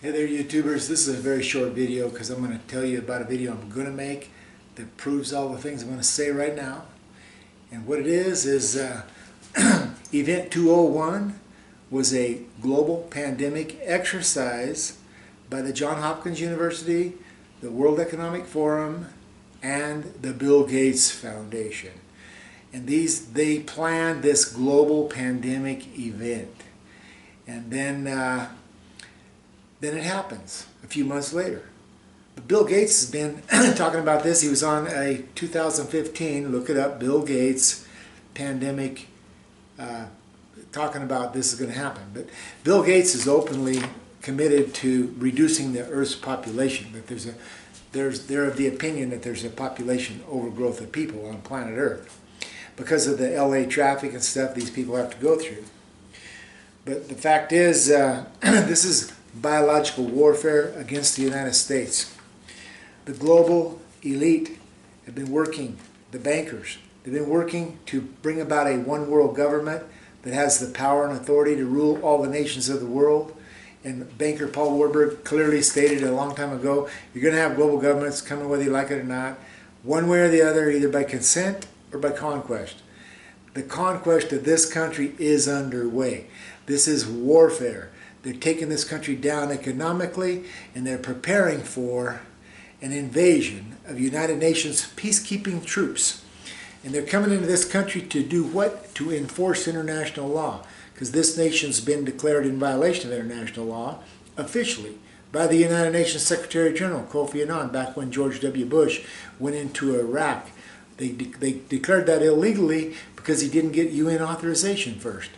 Hey there YouTubers, this is a very short video because I'm going to tell you about a video I'm going to make that proves all the things I'm going to say right now. And what it is Event 201 was a global pandemic exercise by the Johns Hopkins University, the World Economic Forum, and the Bill Gates Foundation. And they planned this global pandemic event. And then it happens a few months later. But Bill Gates has been talking about this. He was on a 2015, look it up, Bill Gates pandemic, talking about this is going to happen. But Bill Gates is openly committed to reducing the Earth's population. That they're of the opinion that there's a population overgrowth of people on planet Earth because of the LA traffic and stuff these people have to go through. But the fact is, this is biological warfare against the United States. The global elite have been working, the bankers, they've been working to bring about a one world government that has the power and authority to rule all the nations of the world. And banker Paul Warburg clearly stated a long time ago, you're going to have global governments coming whether you like it or not, one way or the other, either by consent or by conquest. The conquest of this country is underway. This is warfare. They're taking this country down economically, and they're preparing for an invasion of United Nations peacekeeping troops. And they're coming into this country to do what? To enforce international law. Because this nation's been declared in violation of international law officially by the United Nations Secretary General Kofi Annan back when George W. Bush went into Iraq. They declared that illegally because he didn't get UN authorization first.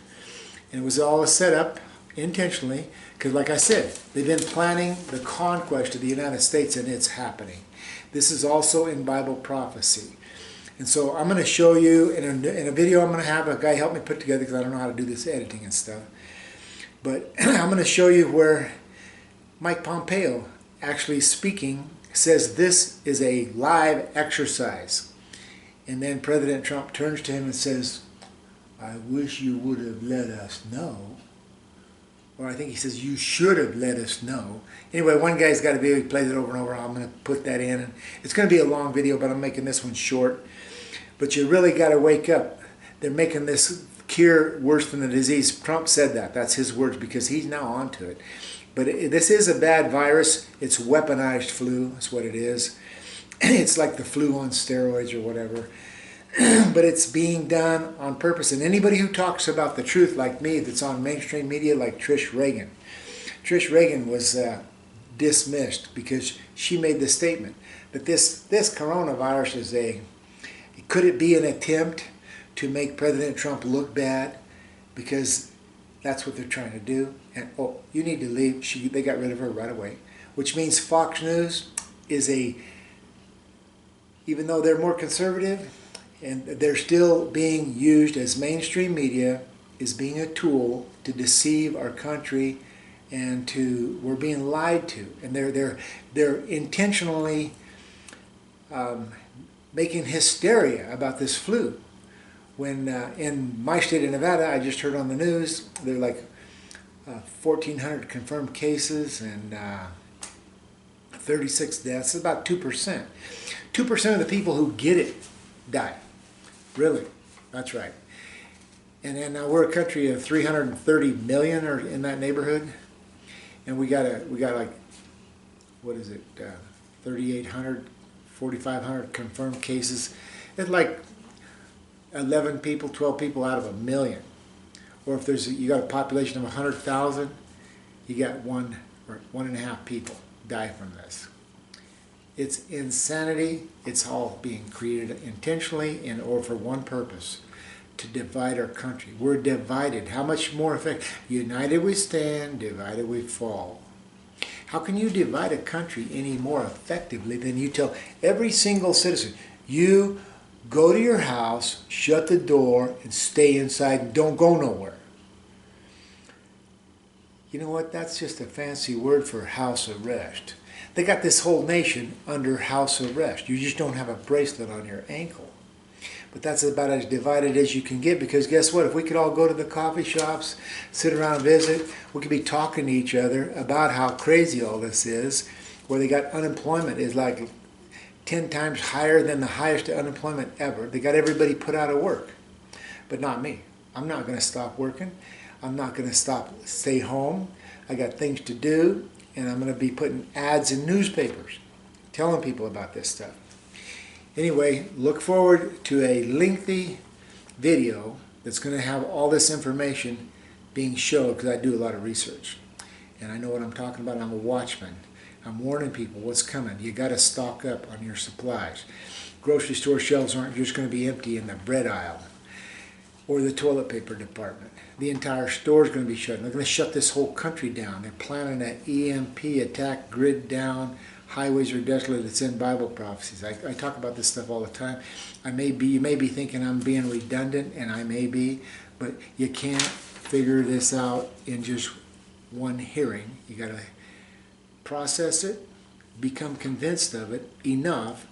And it was all a setup intentionally, because like I said, they've been planning the conquest of the United States, and it's happening. This is also in Bible prophecy. And so I'm going to show you in a video I'm going to have a guy help me put together because I don't know how to do this editing and stuff. But I'm going to show you where Mike Pompeo, actually speaking, says this is a live exercise. And then President Trump turns to him and says, I wish you would have let us know. Or I think he says, you should have let us know. Anyway, one guy's got a video, he plays it over and over. I'm going to put that in. And it's going to be a long video, but I'm making this one short. But you really got to wake up. They're making this cure worse than the disease. Trump said that. That's his words because he's now onto it. But this is a bad virus. It's weaponized flu. That's what it is. It's like the flu on steroids or whatever. But it's being done on purpose. And anybody who talks about the truth like me that's on mainstream media, like Trish Reagan. Trish Reagan was dismissed because she made the statement that this coronavirus is could it be an attempt to make President Trump look bad? Because that's what they're trying to do. And oh, you need to leave. They got rid of her right away. Which means Fox News is even though they're more conservative, and they're still being used as mainstream media, is being a tool to deceive our country, and we're being lied to, and they're intentionally making hysteria about this flu. When in my state of Nevada, I just heard on the news, there are like 1,400 confirmed cases and 36 deaths. About 2%. 2% of the people who get it die. Really, that's right. And then we're a country of 330 million or in that neighborhood, and we got like, what is it, 3,800, 4,500 confirmed cases. It's like 11 people, 12 people out of a million. Or if you got a population of 100,000, you got 1 or 1.5 people die from this. It's insanity. It's all being created intentionally or for one purpose, to divide our country. We're divided. How much more effective? United we stand, divided we fall. How can you divide a country any more effectively than you tell every single citizen, you go to your house, shut the door, and stay inside and don't go nowhere? You know what? That's just a fancy word for house arrest. They got this whole nation under house arrest. You just don't have a bracelet on your ankle. But that's about as divided as you can get, because guess what? If we could all go to the coffee shops, sit around and visit, we could be talking to each other about how crazy all this is, where they got unemployment is like 10 times higher than the highest unemployment ever. They got everybody put out of work, but not me. I'm not going to stop working. I'm not going to stay home. I got things to do, and I'm going to be putting ads in newspapers, telling people about this stuff. Anyway, look forward to a lengthy video that's going to have all this information being shown, because I do a lot of research. And I know what I'm talking about. I'm a watchman. I'm warning people what's coming. You got to stock up on your supplies. Grocery store shelves aren't just going to be empty in the bread aisle or the toilet paper department. The entire store is going to be shut. They're going to shut this whole country down. They're planning an EMP attack, grid down, highways are desolate. It's in Bible prophecies. I talk about this stuff all the time. You may be thinking I'm being redundant, and I may be, but you can't figure this out in just one hearing. You got to process it, become convinced of it enough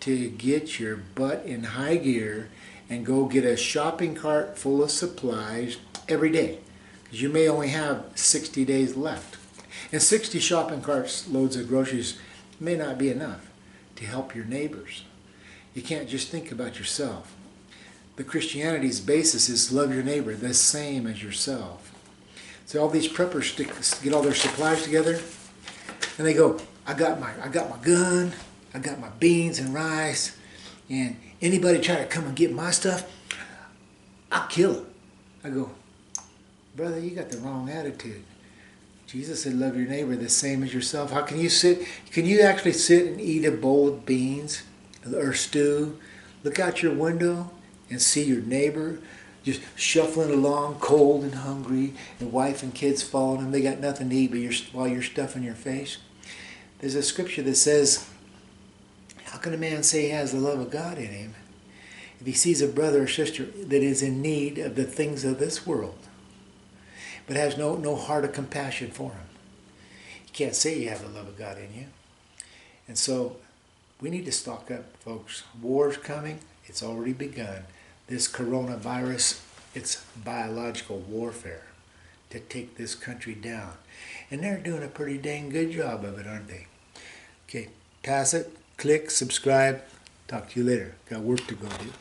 to get your butt in high gear and go get a shopping cart full of supplies every day, because you may only have 60 days left. And 60 shopping carts loads of groceries may not be enough to help your neighbors. You can't just think about yourself. The Christianity's basis is love your neighbor the same as yourself. So all these preppers get all their supplies together, and they go, I got my gun, I got my beans and rice, and anybody try to come and get my stuff, I'll kill him. I go, brother, you got the wrong attitude. Jesus said, love your neighbor the same as yourself. How can you actually sit and eat a bowl of beans or stew, look out your window and see your neighbor just shuffling along, cold and hungry, and wife and kids following them? They got nothing to eat while you're stuffing your face. There's a scripture that says, how can a man say he has the love of God in him if he sees a brother or sister that is in need of the things of this world, but has no heart of compassion for him? You can't say you have the love of God in you. And so we need to stock up, folks. War's coming. It's already begun. This coronavirus, it's biological warfare to take this country down. And they're doing a pretty dang good job of it, aren't they? Okay, pass it, click, subscribe. Talk to you later. Got work to go do.